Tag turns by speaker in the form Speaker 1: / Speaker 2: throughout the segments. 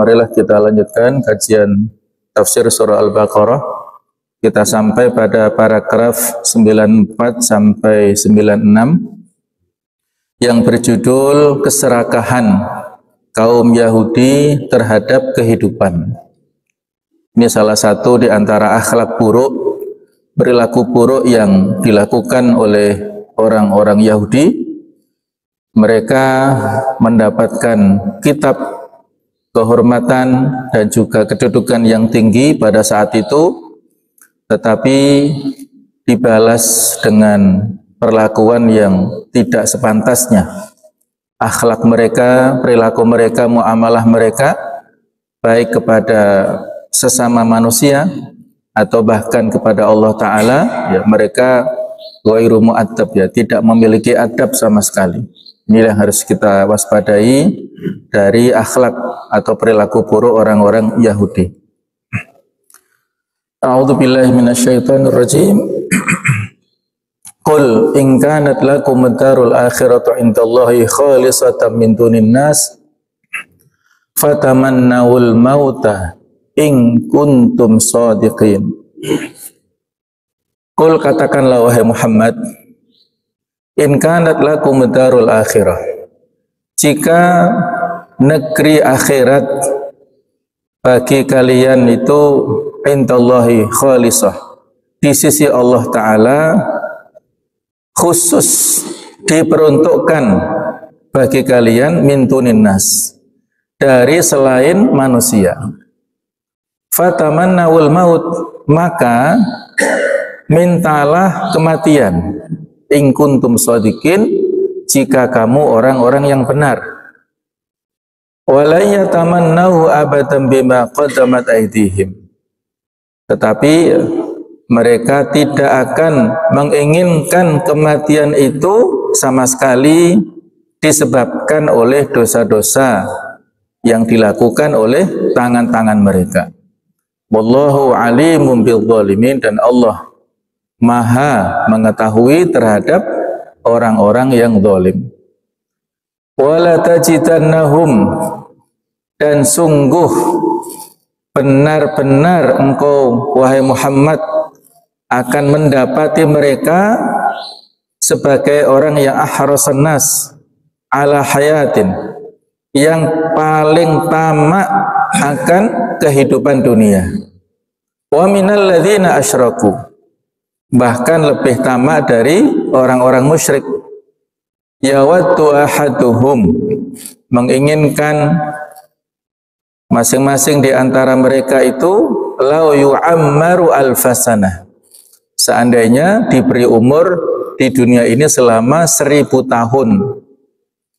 Speaker 1: marilah kita lanjutkan kajian tafsir surah Al-Baqarah. Kita sampai pada paragraf 94 sampai 96 yang berjudul keserakahan kaum Yahudi terhadap kehidupan. Ini salah satu di antara akhlak buruk, perilaku buruk yang dilakukan oleh orang-orang Yahudi. Mereka mendapatkan kitab kehormatan dan juga kedudukan yang tinggi pada saat itu, tetapi dibalas dengan perlakuan yang tidak sepantasnya. Akhlak mereka, perilaku mereka, muamalah mereka, baik kepada sesama manusia atau bahkan kepada Allah Ta'ala, ya, mereka ghairu mu'addab, ya, tidak memiliki adab sama sekali. Inilah yang harus kita waspadai dari akhlak atau perilaku buruk orang-orang Yahudi. A'udzu billahi minasyaitonir rajim. Qul in kanat lakum ad-darul akhiratu indallahi khalisatan min dunin nas fatamannawul mauta in kuntum shadiqin. Qul, katakanlah wahai Muhammad, in kanat lakum darul akhirah, jika negeri akhirat bagi kalian itu indallahi khalisah, di sisi Allah Ta'ala khusus diperuntukkan bagi kalian min dunin nas, dari selain manusia. Fatamannawul maut, maka mintalah kematian. In kuntum shadiqin, jika kamu orang-orang yang benar. Wala yatamannahu abadan bima qaddamat aydihim, tetapi mereka tidak akan menginginkan kematian itu sama sekali disebabkan oleh dosa-dosa yang dilakukan oleh tangan-tangan mereka. Wallahu alimun bil zalimin, dan Allah Maha mengetahui terhadap orang-orang yang zalim. Wala tajidannahum, dan sungguh benar-benar engkau wahai Muhammad akan mendapati mereka sebagai orang yang ahrasan nas ala hayatin, yang paling tamak akan kehidupan dunia. Wa minal ladzina asyraku, bahkan lebih tamak dari orang-orang musyrik. Yawaddu ahaduhum, menginginkan masing-masing di antara mereka itu lau yu'ammaru alfasanah, seandainya diberi umur di dunia ini selama 1000 tahun.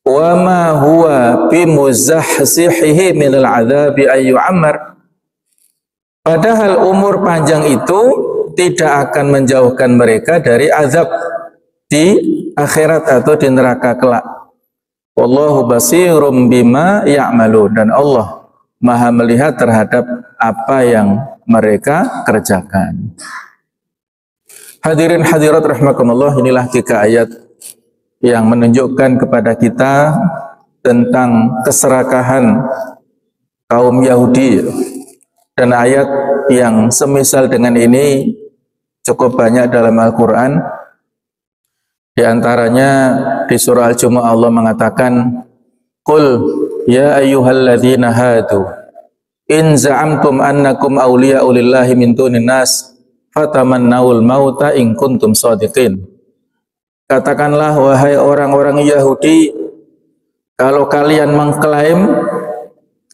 Speaker 1: Wa ma huwa bimuzahzihihi minal adzabi ayyu'ammar, padahal umur panjang itu tidak akan menjauhkan mereka dari azab di akhirat atau di neraka kelak. Wallahu basirum bima ya'malu, dan Allah Maha melihat terhadap apa yang mereka kerjakan. Hadirin hadirat rahimakumullah, inilah 3 ayat yang menunjukkan kepada kita tentang keserakahan kaum Yahudi, dan ayat yang semisal dengan ini cukup banyak dalam Al-Quran. Di antaranya di surah Al-Jumu'ah Allah mengatakan, Qul ya ayyuhalladzina hadu in za'amtum annakum awliya'u lillahi min dunin nas fatamannawul mauta in kuntum shadiqin. Katakanlah wahai orang-orang Yahudi, kalau kalian mengklaim,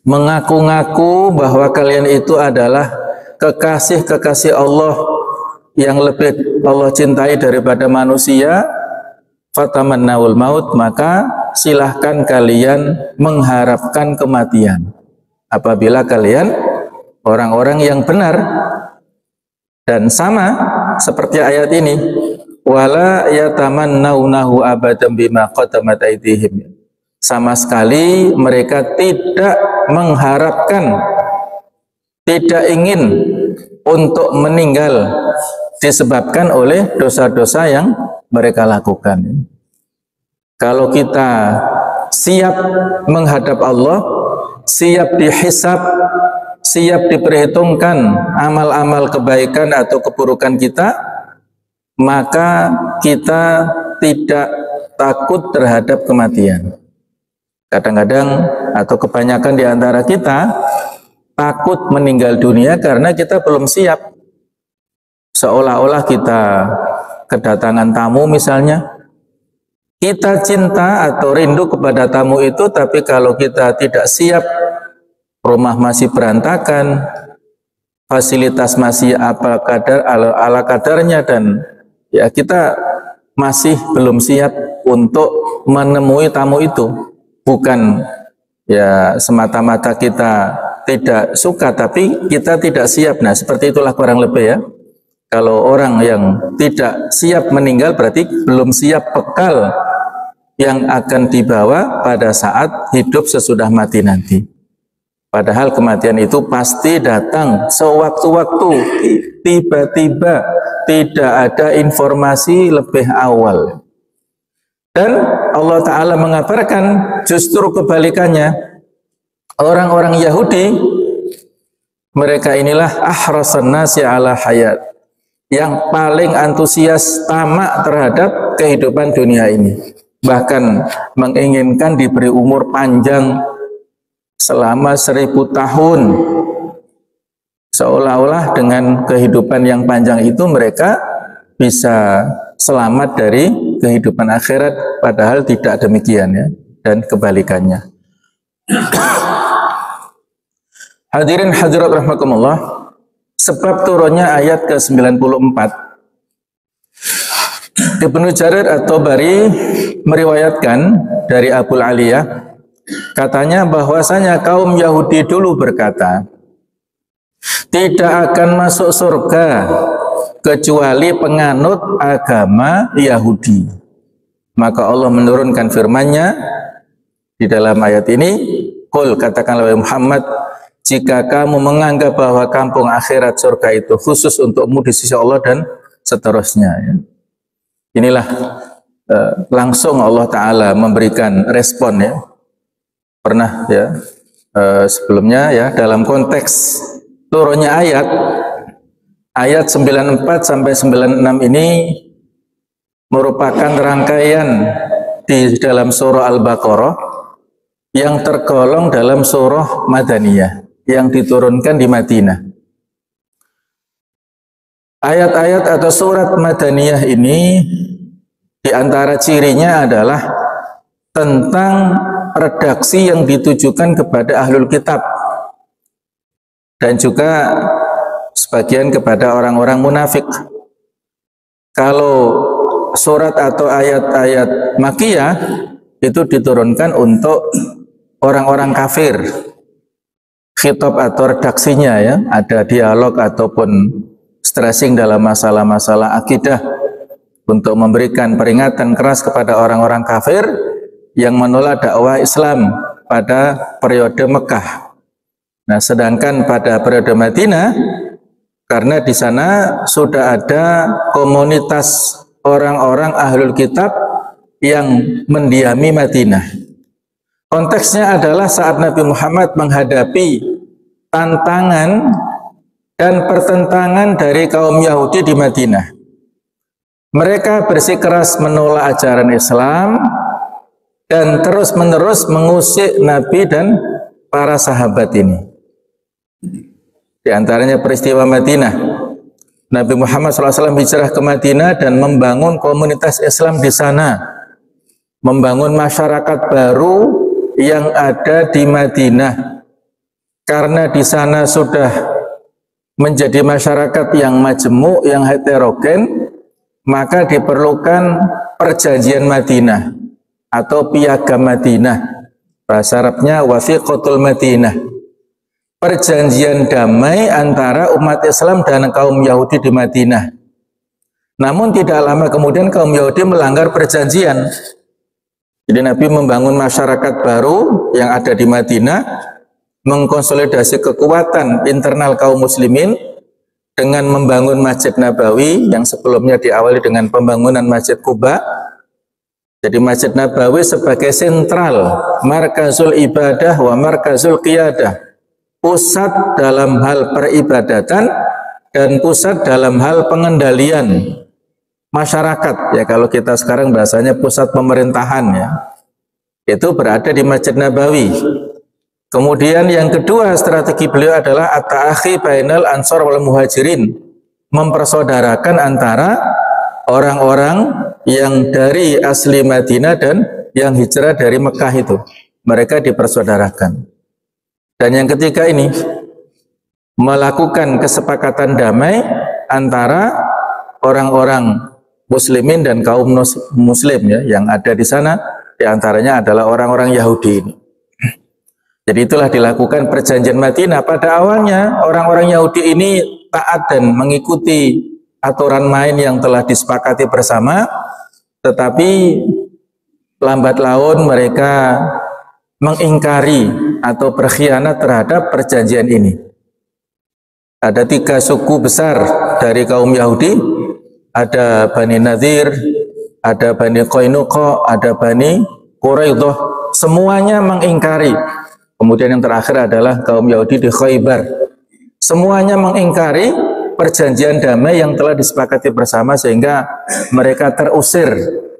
Speaker 1: mengaku-ngaku bahwa kalian itu adalah kekasih-kekasih Allah yang lebih Allah cintai daripada manusia, fatamannawul maut, maka silahkan kalian mengharapkan kematian apabila kalian orang-orang yang benar. Dan sama seperti ayat ini, wala yatamannawnahu abadan bima qaddamat aydihim, sama sekali mereka tidak mengharapkan, tidak ingin untuk meninggal disebabkan oleh dosa-dosa yang mereka lakukan. Kalau kita siap menghadap Allah, siap dihisab, siap diperhitungkan amal-amal kebaikan atau keburukan kita, maka kita tidak takut terhadap kematian. Kadang-kadang atau kebanyakan di antara kita takut meninggal dunia karena kita belum siap. Seolah-olah kita kedatangan tamu misalnya, kita cinta atau rindu kepada tamu itu, tapi kalau kita tidak siap, rumah masih berantakan, fasilitas masih ala kadarnya, dan ya kita masih belum siap untuk menemui tamu itu. Bukan ya semata-mata kita tidak suka, tapi kita tidak siap. Nah, seperti itulah kurang lebih ya. Kalau orang yang tidak siap meninggal berarti belum siap bekal yang akan dibawa pada saat hidup sesudah mati nanti. Padahal kematian itu pasti datang sewaktu-waktu, tiba-tiba, tidak ada informasi lebih awal. Dan Allah Ta'ala mengabarkan justru kebalikannya. Orang-orang Yahudi, mereka inilah ahrasan nasi ala hayat, yang paling antusias tamak terhadap kehidupan dunia ini, bahkan menginginkan diberi umur panjang selama 1000 tahun, seolah-olah dengan kehidupan yang panjang itu mereka bisa selamat dari kehidupan akhirat, padahal tidak demikian ya, dan kebalikannya. Hadirin hadirat rahimakumullah, sebab turunnya ayat ke-94, Ibnu Jarir at-Tabari meriwayatkan dari Abu Aliyah, katanya bahwasanya kaum Yahudi dulu berkata, tidak akan masuk surga kecuali penganut agama Yahudi. Maka Allah menurunkan firman-Nya di dalam ayat ini, qul, katakanlah wahai Muhammad, jika kamu menganggap bahwa kampung akhirat surga itu khusus untukmu di sisi Allah dan seterusnya ya. Inilah langsung Allah Ta'ala memberikan respon ya. Pernah ya sebelumnya ya, dalam konteks turunnya ayat 94 sampai 96 ini merupakan rangkaian di dalam surah Al-Baqarah yang tergolong dalam surah Madaniyah yang diturunkan di Madinah. Ayat-ayat atau surat Madaniyah ini di antara cirinya adalah tentang redaksi yang ditujukan kepada ahlul kitab dan juga sebagian kepada orang-orang munafik. Kalau surat atau ayat-ayat Makkiyah itu diturunkan untuk orang-orang kafir. Khitab atau redaksinya ya, ada dialog ataupun stressing dalam masalah-masalah akidah untuk memberikan peringatan keras kepada orang-orang kafir yang menolak dakwah Islam pada periode Mekah. Nah, sedangkan pada periode Madinah, karena di sana sudah ada komunitas orang-orang ahlul kitab yang mendiami Madinah. Konteksnya adalah saat Nabi Muhammad menghadapi tantangan dan pertentangan dari kaum Yahudi di Madinah. Mereka bersikeras menolak ajaran Islam dan terus-menerus mengusik Nabi dan para sahabat ini. Di antaranya peristiwa Madinah. Nabi Muhammad SAW hijrah ke Madinah dan membangun komunitas Islam di sana. Membangun masyarakat baru yang ada di Madinah. Karena di sana sudah menjadi masyarakat yang majemuk, yang heterogen, maka diperlukan perjanjian Madinah atau piagam Madinah. Bahasa Arabnya wathiqatul Madinah. Perjanjian damai antara umat Islam dan kaum Yahudi di Madinah. Namun tidak lama kemudian kaum Yahudi melanggar perjanjian. Jadi Nabi membangun masyarakat baru yang ada di Madinah, mengkonsolidasi kekuatan internal kaum muslimin dengan membangun Masjid Nabawi yang sebelumnya diawali dengan pembangunan Masjid Quba, Jadi Masjid Nabawi sebagai sentral, markazul ibadah wa markazul qiyadah, pusat dalam hal peribadatan dan pusat dalam hal pengendalian masyarakat, ya kalau kita sekarang bahasanya pusat pemerintahan, ya itu berada di Masjid Nabawi. Kemudian yang kedua strategi beliau adalah at-ta'akhi bainal ansor wal muhajirin, mempersaudarakan antara orang-orang yang dari asli Madinah dan yang hijrah dari Mekah itu, mereka dipersaudarakan. Dan yang ketiga ini, melakukan kesepakatan damai antara orang-orang muslimin dan kaum muslim, ya, yang ada di sana, di antaranya adalah orang-orang Yahudi ini. Jadi itulah dilakukan perjanjian Madinah. Pada awalnya orang-orang Yahudi ini taat dan mengikuti aturan main yang telah disepakati bersama, tetapi lambat laun mereka mengingkari atau berkhianat terhadap perjanjian ini. Ada 3 suku besar dari kaum Yahudi, ada Bani Nadir, ada Bani Qainuqa, ada Bani Quraidah, semuanya mengingkari. Kemudian yang terakhir adalah kaum Yahudi di Khaybar. Semuanya mengingkari perjanjian damai yang telah disepakati bersama, sehingga mereka terusir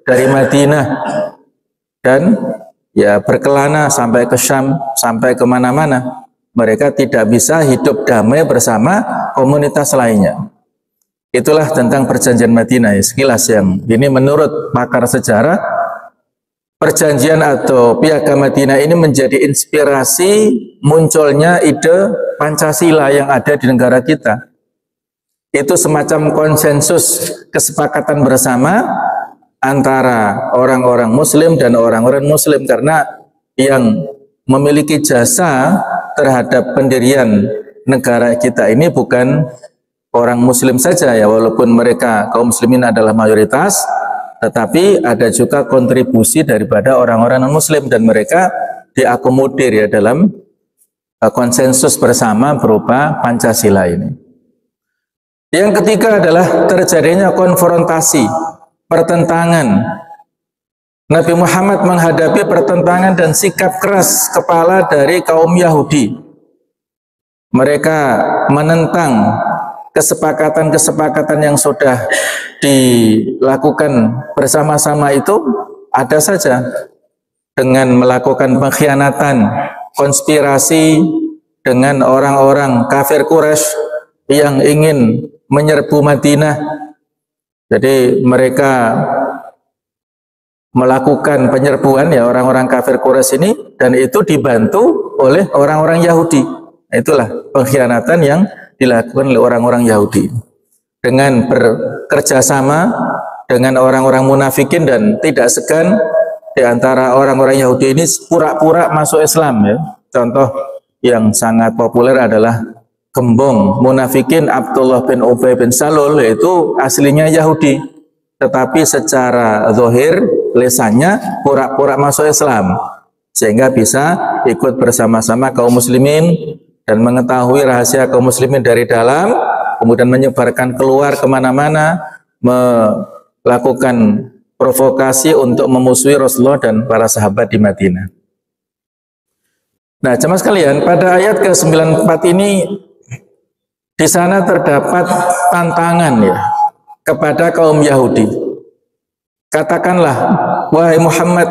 Speaker 1: dari Madinah dan ya berkelana sampai ke Syam, sampai kemana-mana. Mereka tidak bisa hidup damai bersama komunitas lainnya. Itulah tentang perjanjian Madinah, ya, sekilas yang ini menurut pakar sejarah. Perjanjian atau Piagam Madinah ini menjadi inspirasi munculnya ide Pancasila yang ada di negara kita. Itu semacam konsensus kesepakatan bersama antara orang-orang muslim dan orang-orang muslim, karena yang memiliki jasa terhadap pendirian negara kita ini bukan orang muslim saja, ya, walaupun mereka kaum muslimin adalah mayoritas, tetapi ada juga kontribusi daripada orang-orang non-muslim dan mereka diakomodir, ya, dalam konsensus bersama berupa Pancasila ini. Yang ketiga adalah terjadinya konfrontasi, pertentangan. Nabi Muhammad menghadapi pertentangan dan sikap keras kepala dari kaum Yahudi. Mereka menentang kesepakatan-kesepakatan yang sudah dilakukan bersama-sama itu, ada saja dengan melakukan pengkhianatan, konspirasi dengan orang-orang kafir Quraisy yang ingin menyerbu Madinah. Jadi mereka melakukan penyerbuan, ya, orang-orang kafir Quraisy ini, dan itu dibantu oleh orang-orang Yahudi. Itulah pengkhianatan yang dilakukan oleh orang-orang Yahudi dengan bekerja sama dengan orang-orang munafikin, dan tidak segan di antara orang-orang Yahudi ini pura-pura masuk Islam, ya. Contoh yang sangat populer adalah gembong munafikin Abdullah bin Ubay bin Salul, yaitu aslinya Yahudi, tetapi secara zahir lesannya pura-pura masuk Islam, sehingga bisa ikut bersama-sama kaum muslimin dan mengetahui rahasia kaum muslimin dari dalam, kemudian menyebarkan keluar kemana-mana, melakukan provokasi untuk memusuhi Rasulullah dan para sahabat di Madinah. Nah, jemaah sekalian, pada ayat ke-94 ini di sana terdapat tantangan, ya, kepada kaum Yahudi. Katakanlah, wahai Muhammad,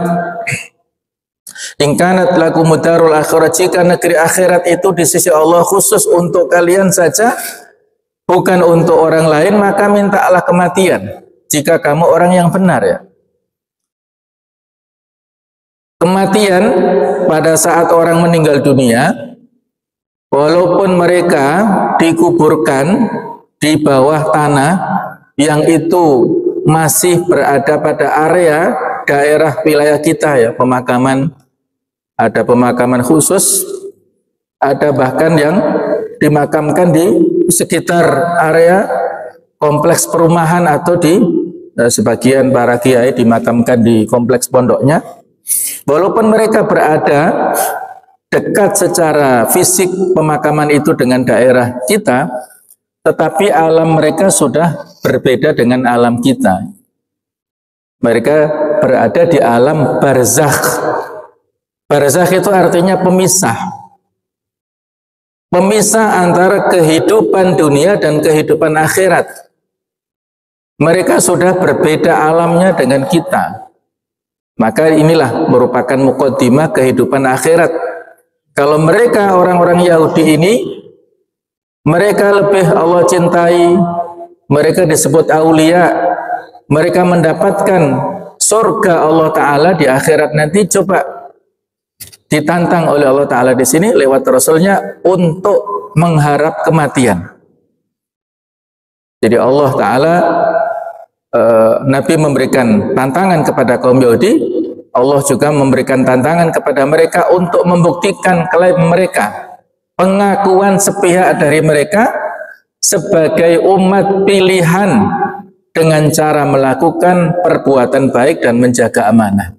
Speaker 1: in kanat lakumud darul akhirah, jika negeri akhirat itu di sisi Allah khusus untuk kalian saja, bukan untuk orang lain, maka mintalah kematian jika kamu orang yang benar, ya. Kematian pada saat orang meninggal dunia, walaupun mereka dikuburkan di bawah tanah yang itu masih berada pada area daerah wilayah kita, ya, pemakaman, ada pemakaman khusus, ada bahkan yang dimakamkan di sekitar area kompleks perumahan, atau di sebagian para kiai dimakamkan di kompleks pondoknya. Walaupun mereka berada dekat secara fisik pemakaman itu dengan daerah kita, tetapi alam mereka sudah berbeda dengan alam kita. Mereka berada di alam barzakh. Barzakh itu artinya pemisah. Pemisah antara kehidupan dunia dan kehidupan akhirat. Mereka sudah berbeda alamnya dengan kita. Maka inilah merupakan muqaddimah kehidupan akhirat. Kalau mereka orang-orang Yahudi ini, mereka lebih Allah cintai, mereka disebut aulia, mereka mendapatkan surga Allah Ta'ala di akhirat nanti. Coba ditantang oleh Allah Ta'ala di sini lewat Rasulnya untuk mengharap kematian. Jadi Allah Ta'ala, Nabi memberikan tantangan kepada kaum Yahudi, Allah juga memberikan tantangan kepada mereka untuk membuktikan klaim mereka, pengakuan sepihak dari mereka sebagai umat pilihan dengan cara melakukan perbuatan baik dan menjaga amanah.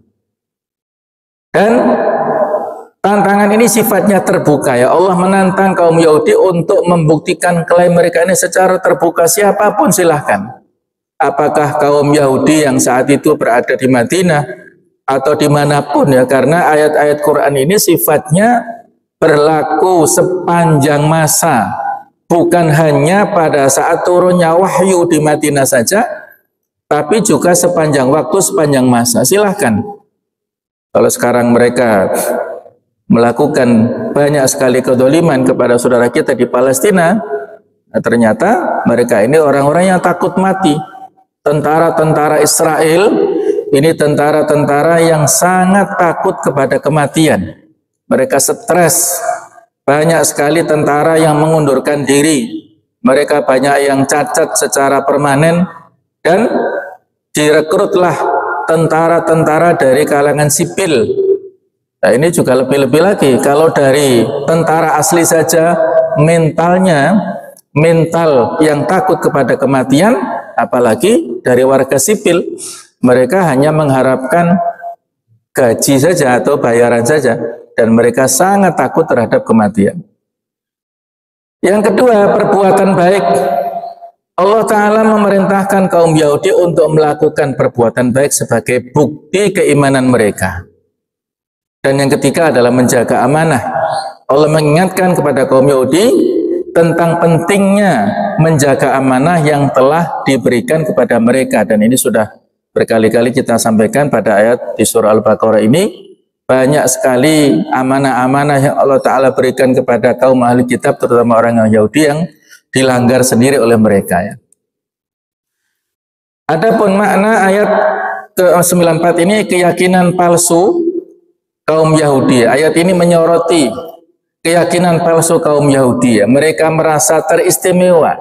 Speaker 1: Dan tantangan ini sifatnya terbuka, ya. Allah menantang kaum Yahudi untuk membuktikan klaim mereka ini secara terbuka. Siapapun silahkan. Apakah kaum Yahudi yang saat itu berada di Madinah atau dimanapun, ya, karena ayat-ayat Quran ini sifatnya berlaku sepanjang masa, bukan hanya pada saat turunnya wahyu di Madinah saja, tapi juga sepanjang waktu, sepanjang masa. Silahkan. Kalau sekarang mereka melakukan banyak sekali kedoliman kepada saudara kita di Palestina, nah, ternyata mereka ini orang-orang yang takut mati. Tentara-tentara Israel ini tentara-tentara yang sangat takut kepada kematian. Mereka stres. Banyak sekali tentara yang mengundurkan diri. Mereka banyak yang cacat secara permanen. Dan direkrutlah tentara-tentara dari kalangan sipil. Nah, ini juga lebih-lebih lagi. Kalau dari tentara asli saja mentalnya, mental yang takut kepada kematian, apalagi dari warga sipil. Mereka hanya mengharapkan gaji saja atau bayaran saja, dan mereka sangat takut terhadap kematian. Yang kedua, perbuatan baik. Allah Ta'ala memerintahkan kaum Yahudi untuk melakukan perbuatan baik sebagai bukti keimanan mereka. Dan yang ketiga adalah menjaga amanah. Allah mengingatkan kepada kaum Yahudi tentang pentingnya menjaga amanah yang telah diberikan kepada mereka. Dan ini sudah berkali-kali kita sampaikan pada ayat di surah Al-Baqarah ini. Banyak sekali amanah-amanah yang Allah Ta'ala berikan kepada kaum ahli kitab, terutama orang Yahudi, yang dilanggar sendiri oleh mereka, ya. Adapun makna ayat ke-94 ini keyakinan palsu kaum Yahudi. Ayat ini menyoroti keyakinan palsu kaum Yahudi, ya. Mereka merasa teristimewa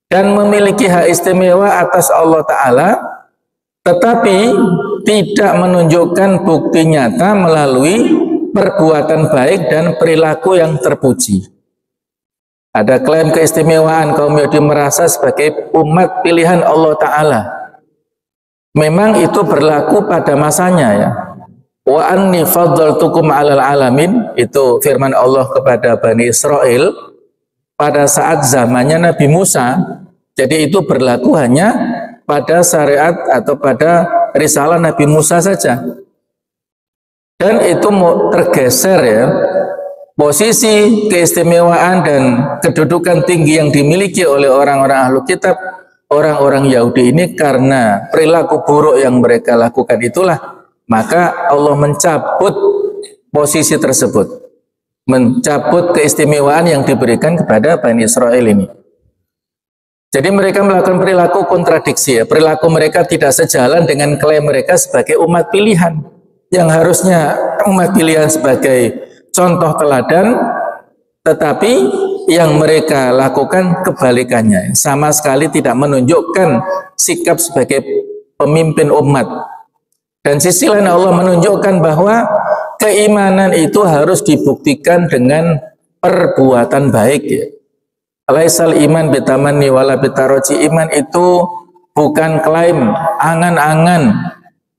Speaker 1: dan memiliki hak istimewa atas Allah Ta'ala, tetapi tidak menunjukkan bukti nyata melalui perbuatan baik dan perilaku yang terpuji. Ada klaim keistimewaan, kaum Yahudi merasa sebagai umat pilihan Allah Ta'ala. Memang itu berlaku pada masanya, ya. Wa anni faddaltukum 'alal alamin, itu firman Allah kepada Bani Israel pada saat zamannya Nabi Musa. Jadi itu berlaku hanya pada syariat atau pada risalah Nabi Musa saja. Dan itu tergeser, ya. Posisi keistimewaan dan kedudukan tinggi yang dimiliki oleh orang-orang ahlu kitab, orang-orang Yahudi ini, karena perilaku buruk yang mereka lakukan itulah, maka Allah mencabut posisi tersebut, mencabut keistimewaan yang diberikan kepada Bani Israel ini. Jadi mereka melakukan perilaku kontradiksi, ya. Perilaku mereka tidak sejalan dengan klaim mereka sebagai umat pilihan, yang harusnya umat pilihan sebagai contoh teladan, tetapi yang mereka lakukan kebalikannya, sama sekali tidak menunjukkan sikap sebagai pemimpin umat. Dan sisi lain Allah menunjukkan bahwa keimanan itu harus dibuktikan dengan perbuatan baik, ya. Laisal iman bitamanni wala bitaroji. Iman itu bukan klaim, angan-angan,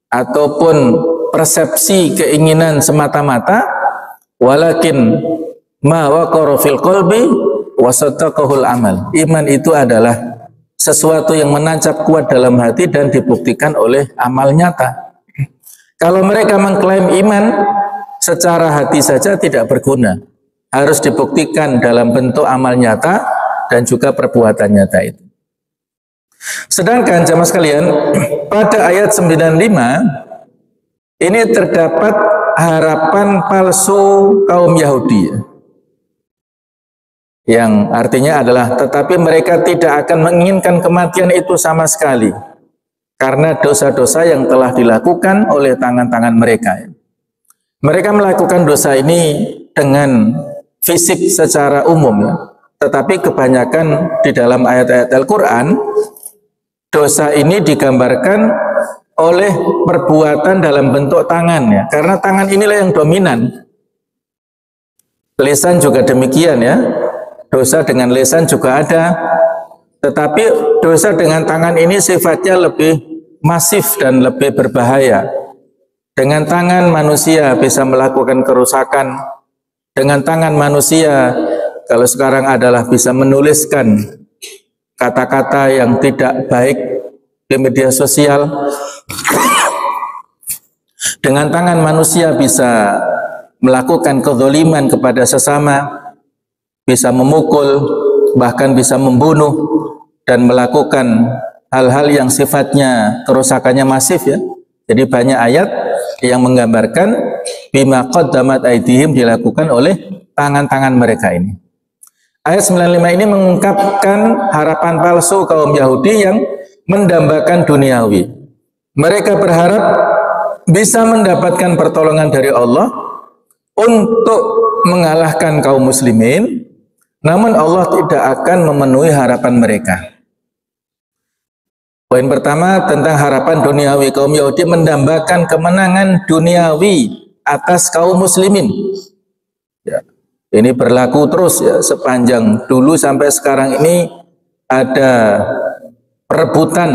Speaker 1: ataupun persepsi keinginan semata-mata, walakin ma waqara fil qalbi wa saddaqahul amal. Iman itu adalah sesuatu yang menancap kuat dalam hati dan dibuktikan oleh amal nyata. Kalau mereka mengklaim iman secara hati saja tidak berguna, harus dibuktikan dalam bentuk amal nyata dan juga perbuatan nyata itu. Sedangkan jamaah sekalian, pada ayat 95 ini terdapat harapan palsu kaum Yahudi, yang artinya adalah tetapi mereka tidak akan menginginkan kematian itu sama sekali karena dosa-dosa yang telah dilakukan oleh tangan-tangan mereka. Mereka melakukan dosa ini dengan fisik secara umum, ya. Tetapi kebanyakan di dalam ayat-ayat Al-Quran, dosa ini digambarkan oleh perbuatan dalam bentuk tangan, ya. Karena tangan inilah yang dominan. Lisan juga demikian, ya. Dosa dengan lisan juga ada. Tetapi dosa dengan tangan ini sifatnya lebih masif dan lebih berbahaya. Dengan tangan manusia bisa melakukan kerusakan. Dengan tangan manusia kalau sekarang adalah bisa menuliskan kata-kata yang tidak baik di media sosial. Dengan tangan manusia bisa melakukan kezaliman kepada sesama, bisa memukul, bahkan bisa membunuh dan melakukan hal-hal yang sifatnya kerusakannya masif, ya. Jadi banyak ayat yang menggambarkan bima qaddamat aydihim dilakukan oleh tangan-tangan mereka ini. Ayat 95 ini mengungkapkan harapan palsu kaum Yahudi yang mendambakan duniawi. Mereka berharap bisa mendapatkan pertolongan dari Allah untuk mengalahkan kaum muslimin, namun Allah tidak akan memenuhi harapan mereka. Poin pertama tentang harapan duniawi, kaum Yahudi mendambakan kemenangan duniawi atas kaum muslimin. Ya. Ini berlaku terus, ya, sepanjang dulu sampai sekarang ini ada perebutan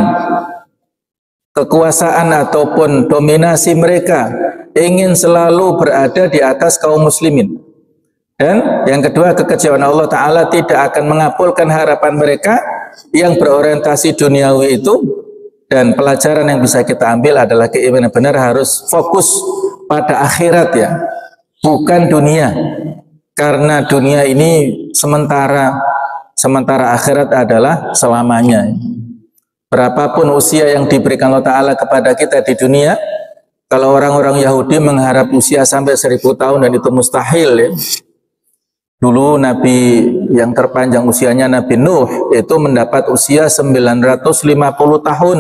Speaker 1: kekuasaan ataupun dominasi mereka, ingin selalu berada di atas kaum muslimin. Dan yang kedua, kekecewaan Allah Ta'ala tidak akan mengabulkan harapan mereka yang berorientasi duniawi itu. Dan pelajaran yang bisa kita ambil adalah keimanan benar harus fokus pada akhirat, ya, bukan dunia. Karena dunia ini sementara akhirat adalah selamanya. Berapapun usia yang diberikan Allah Ta'ala kepada kita di dunia, kalau orang-orang Yahudi mengharap usia sampai 1000 tahun dan itu mustahil, ya. Dulu Nabi yang terpanjang usianya Nabi Nuh itu mendapat usia 950 tahun.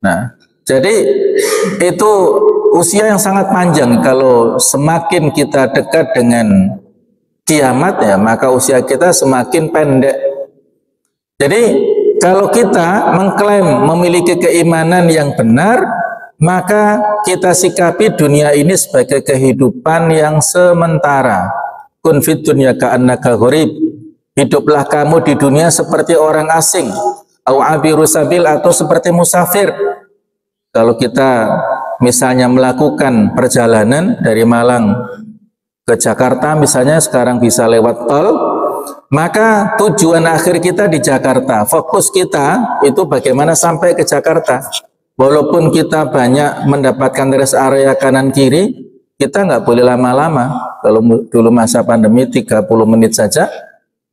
Speaker 1: Nah, jadi itu usia yang sangat panjang. Kalau semakin kita dekat dengan kiamat, ya, maka usia kita semakin pendek. Jadi kalau kita mengklaim memiliki keimanan yang benar, maka kita sikapi dunia ini sebagai kehidupan yang sementara. Kun fid dunya ka'annaka gharib. Hiduplah kamu di dunia seperti orang asing, au abiru sabil, atau seperti musafir. Kalau kita misalnya melakukan perjalanan dari Malang ke Jakarta, misalnya sekarang bisa lewat tol, maka tujuan akhir kita di Jakarta. Fokus kita itu bagaimana sampai ke Jakarta. Walaupun kita banyak mendapatkan rest area kanan kiri, kita nggak boleh lama-lama. Kalau dulu masa pandemi 30 menit saja,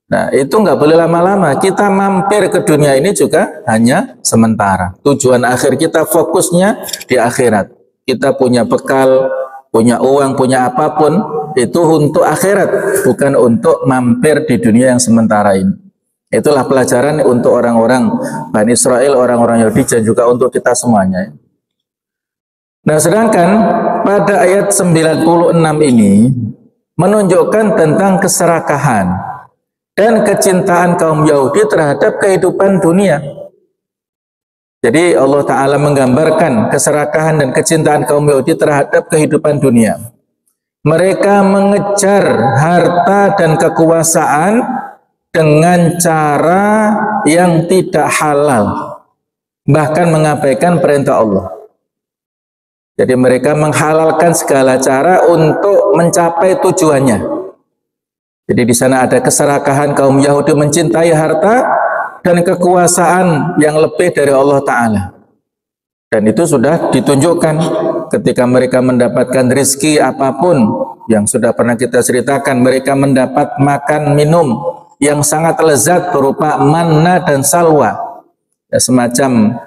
Speaker 1: nah itu nggak boleh lama-lama. Kita mampir ke dunia ini juga hanya sementara. Tujuan akhir kita fokusnya di akhirat. Kita punya bekal, punya uang, punya apapun, itu untuk akhirat, bukan untuk mampir di dunia yang sementara ini. Itulah pelajaran untuk orang-orang Bani Israel, orang-orang Yahudi, dan juga untuk kita semuanya. Nah, sedangkan pada ayat 96 ini menunjukkan tentang keserakahan dan kecintaan kaum Yahudi terhadap kehidupan dunia. Jadi Allah Ta'ala menggambarkan keserakahan dan kecintaan kaum Yahudi terhadap kehidupan dunia. Mereka mengejar harta dan kekuasaan dengan cara yang tidak halal, bahkan mengabaikan perintah Allah. Jadi mereka menghalalkan segala cara untuk mencapai tujuannya. Jadi di sana ada keserakahan kaum Yahudi mencintai harta dan kekuasaan yang lebih dari Allah Ta'ala. Dan itu sudah ditunjukkan ketika mereka mendapatkan rezeki apapun yang sudah pernah kita ceritakan. Mereka mendapat makan minum yang sangat lezat berupa manna dan salwa, ya, semacam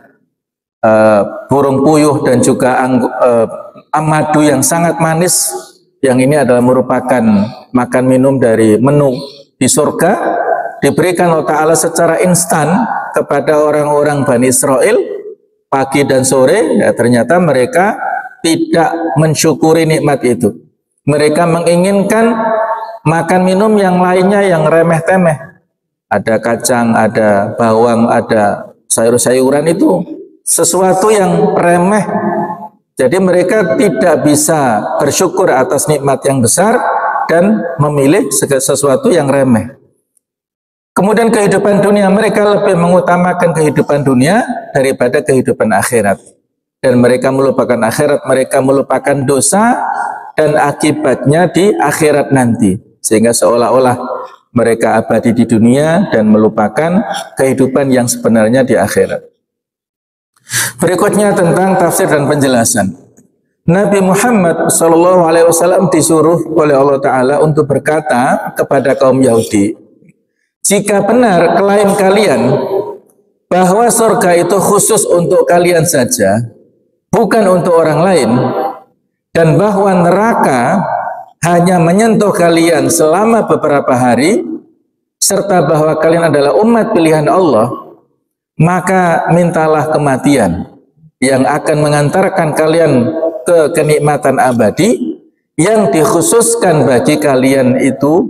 Speaker 1: burung puyuh dan juga madu yang sangat manis. Yang ini adalah merupakan makan minum dari menu di surga, diberikan Allah Ta'ala secara instan kepada orang-orang Bani Israel pagi dan sore. Ya, ternyata mereka tidak mensyukuri nikmat itu. Mereka menginginkan makan minum yang lainnya yang remeh-temeh. Ada kacang, ada bawang, ada sayur-sayuran, itu sesuatu yang remeh. Jadi mereka tidak bisa bersyukur atas nikmat yang besar dan memilih sesuatu yang remeh. Kemudian kehidupan dunia, mereka lebih mengutamakan kehidupan dunia daripada kehidupan akhirat. Dan mereka melupakan akhirat, mereka melupakan dosa dan akibatnya di akhirat nanti. Sehingga seolah-olah mereka abadi di dunia dan melupakan kehidupan yang sebenarnya di akhirat. Berikutnya tentang tafsir dan penjelasan. Nabi Muhammad SAW disuruh oleh Allah Ta'ala untuk berkata kepada kaum Yahudi, jika benar klaim kalian bahwa surga itu khusus untuk kalian saja, bukan untuk orang lain, dan bahwa neraka hanya menyentuh kalian selama beberapa hari, serta bahwa kalian adalah umat pilihan Allah, maka mintalah kematian yang akan mengantarkan kalian ke kenikmatan abadi yang dikhususkan bagi kalian itu,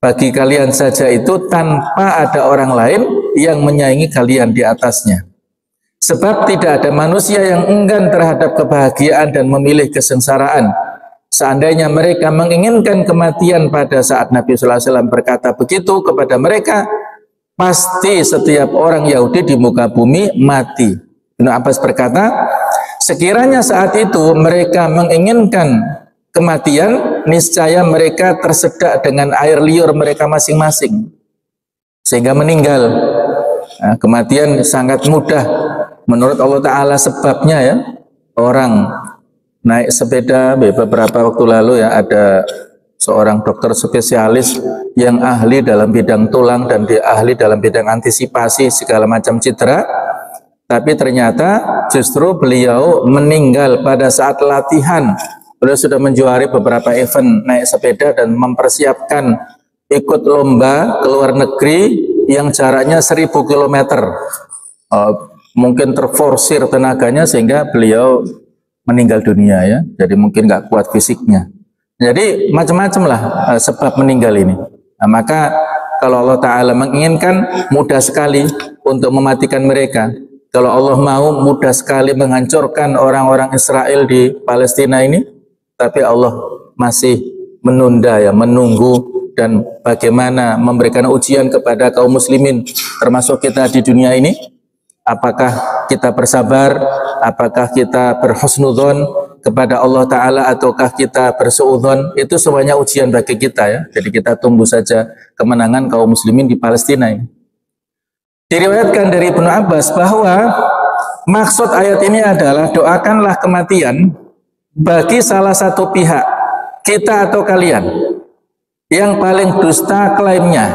Speaker 1: bagi kalian saja itu, tanpa ada orang lain yang menyaingi kalian di atasnya. Sebab tidak ada manusia yang enggan terhadap kebahagiaan dan memilih kesengsaraan. Seandainya mereka menginginkan kematian pada saat Nabi SAW berkata begitu kepada mereka, pasti setiap orang Yahudi di muka bumi mati. Ibnu Abbas berkata, sekiranya saat itu mereka menginginkan kematian, niscaya mereka tersedak dengan air liur mereka masing-masing sehingga meninggal. Nah, kematian sangat mudah menurut Allah Ta'ala sebabnya, ya. Orang naik sepeda, beberapa waktu lalu ya, ada seorang dokter spesialis yang ahli dalam bidang tulang dan dia ahli dalam bidang antisipasi segala macam cedera, tapi ternyata justru beliau meninggal pada saat latihan. Beliau sudah menjuari beberapa event naik sepeda dan mempersiapkan ikut lomba ke luar negeri yang jaraknya 1000 km. Mungkin terforsir tenaganya sehingga beliau meninggal dunia, ya. Jadi mungkin nggak kuat fisiknya. Jadi macam-macam lah sebab meninggal ini. Nah, maka kalau Allah Ta'ala menginginkan, mudah sekali untuk mematikan mereka. Kalau Allah mau, mudah sekali menghancurkan orang-orang Israel di Palestina ini. Tapi Allah masih menunda, ya, menunggu, dan bagaimana memberikan ujian kepada kaum muslimin, termasuk kita di dunia ini. Apakah kita bersabar, apakah kita berhusnudzon kepada Allah Ta'ala, ataukah kita bersuudzon? Itu semuanya ujian bagi kita, ya. Jadi kita tunggu saja kemenangan kaum muslimin di Palestina ini. Diriwayatkan dari Ibnu Abbas bahwa maksud ayat ini adalah doakanlah kematian bagi salah satu pihak, kita atau kalian, yang paling dusta klaimnya,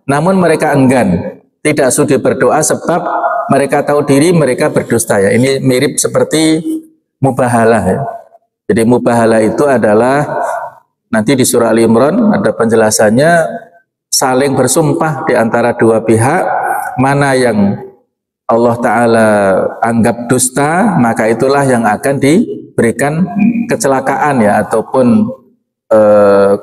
Speaker 1: namun mereka enggan, tidak sudi berdoa sebab mereka tahu diri mereka berdusta, ya. Ini mirip seperti mubahalah, ya. Jadi mubahalah itu adalah nanti di surah Al-Imran ada penjelasannya, saling bersumpah di antara dua pihak, mana yang Allah Ta'ala anggap dusta, maka itulah yang akan diberikan kecelakaan, ya, ataupun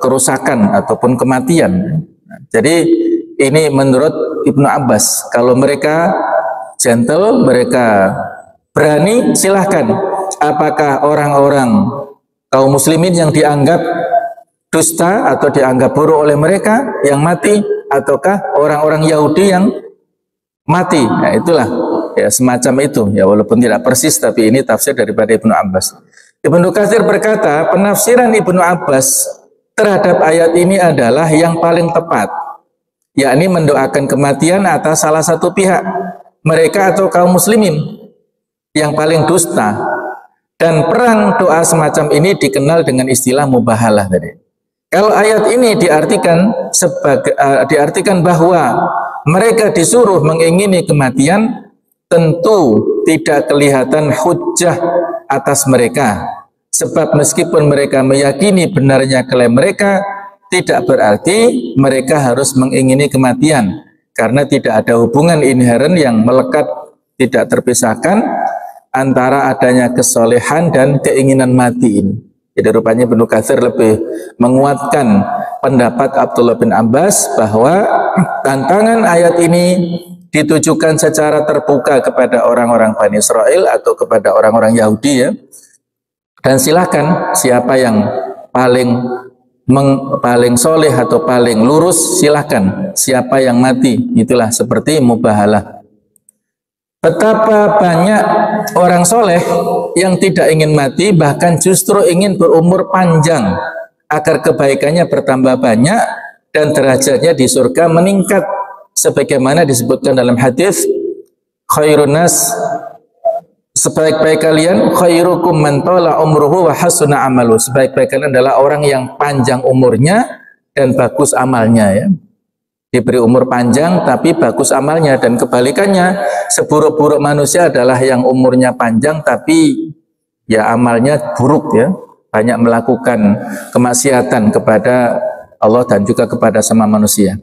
Speaker 1: kerusakan ataupun kematian. Jadi ini menurut Ibnu Abbas, kalau mereka gentle, mereka berani, silahkan. Apakah orang-orang kaum muslimin yang dianggap dusta atau dianggap buruk oleh mereka yang mati, ataukah orang-orang Yahudi yang mati? Nah, itulah, ya, semacam itu, ya, walaupun tidak persis, tapi ini tafsir daripada Ibnu Abbas. Ibnu Katsir berkata, penafsiran Ibnu Abbas terhadap ayat ini adalah yang paling tepat. yakni mendoakan kematian atas salah satu pihak, mereka atau kaum muslimin yang paling dusta. Dan perang doa semacam ini dikenal dengan istilah mubahalah tadi. Kalau ayat ini diartikan bahwa mereka disuruh mengingini kematian, tentu tidak kelihatan hujjah atas mereka. Sebab meskipun mereka meyakini benarnya klaim mereka, tidak berarti mereka harus mengingini kematian, karena tidak ada hubungan inheren yang melekat, tidak terpisahkan antara adanya kesolehan dan keinginan mati ini. Jadi rupanya Ibnu Katsir lebih menguatkan pendapat Abdullah bin Abbas bahwa tantangan ayat ini ditujukan secara terbuka kepada orang-orang Bani Israel atau kepada orang-orang Yahudi ya. Dan silakan siapa yang paling soleh atau paling lurus, silakan. Siapa yang mati, itulah seperti mubahalah. Betapa banyak orang soleh yang tidak ingin mati, bahkan justru ingin berumur panjang agar kebaikannya bertambah banyak dan derajatnya di surga meningkat, sebagaimana disebutkan dalam hadis, khairun nas, sebaik-baik kalian, khairukum man tala umruhu wa hasuna amalu. Sebaik-baik kalian adalah orang yang panjang umurnya dan bagus amalnya ya. Diberi umur panjang tapi bagus amalnya, dan kebalikannya seburuk-buruk manusia adalah yang umurnya panjang tapi ya amalnya buruk ya, banyak melakukan kemaksiatan kepada Allah dan juga kepada sama manusia.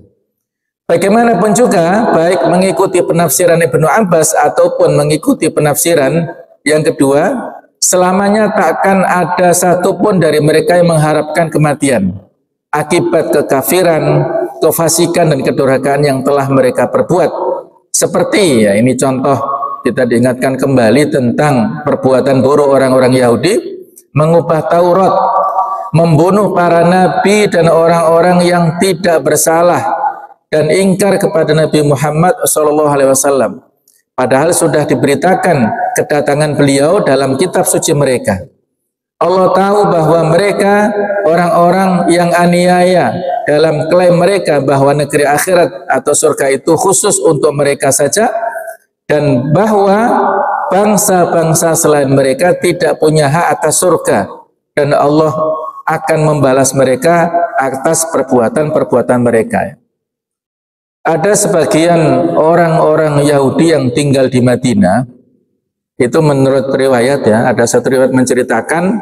Speaker 1: Bagaimanapun juga, baik mengikuti penafsiran Ibnu Abbas ataupun mengikuti penafsiran yang kedua, selamanya takkan ada satupun dari mereka yang mengharapkan kematian akibat kekafiran, kefasikan dan kedurhakaan yang telah mereka perbuat. Seperti ya, ini contoh kita diingatkan kembali tentang perbuatan buruk orang-orang Yahudi, mengubah Taurat, membunuh para nabi dan orang-orang yang tidak bersalah, dan ingkar kepada Nabi Muhammad SAW. Padahal sudah diberitakan kedatangan beliau dalam kitab suci mereka. Allah tahu bahwa mereka orang-orang yang aniaya dalam klaim mereka bahwa negeri akhirat atau surga itu khusus untuk mereka saja, dan bahwa bangsa-bangsa selain mereka tidak punya hak atas surga, dan Allah akan membalas mereka atas perbuatan-perbuatan mereka. Ada sebagian orang-orang Yahudi yang tinggal di Madinah, itu menurut riwayat ya, ada satu riwayat menceritakan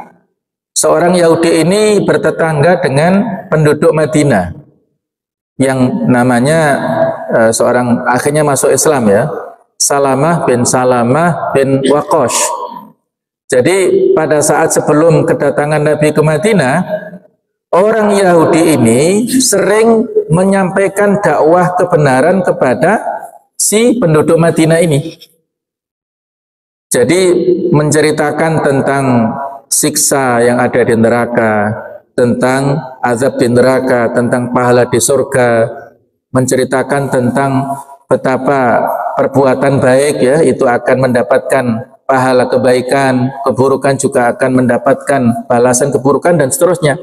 Speaker 1: seorang Yahudi ini bertetangga dengan penduduk Madinah yang namanya seorang akhirnya masuk Islam ya, Salamah bin Waqqash. Jadi pada saat sebelum kedatangan Nabi ke Madinah, orang Yahudi ini sering menyampaikan dakwah kebenaran kepada si penduduk Madinah ini. Jadi menceritakan tentang siksa yang ada di neraka, tentang azab di neraka, tentang pahala di surga, menceritakan tentang betapa perbuatan baik ya itu akan mendapatkan pahala kebaikan, keburukan juga akan mendapatkan balasan keburukan dan seterusnya.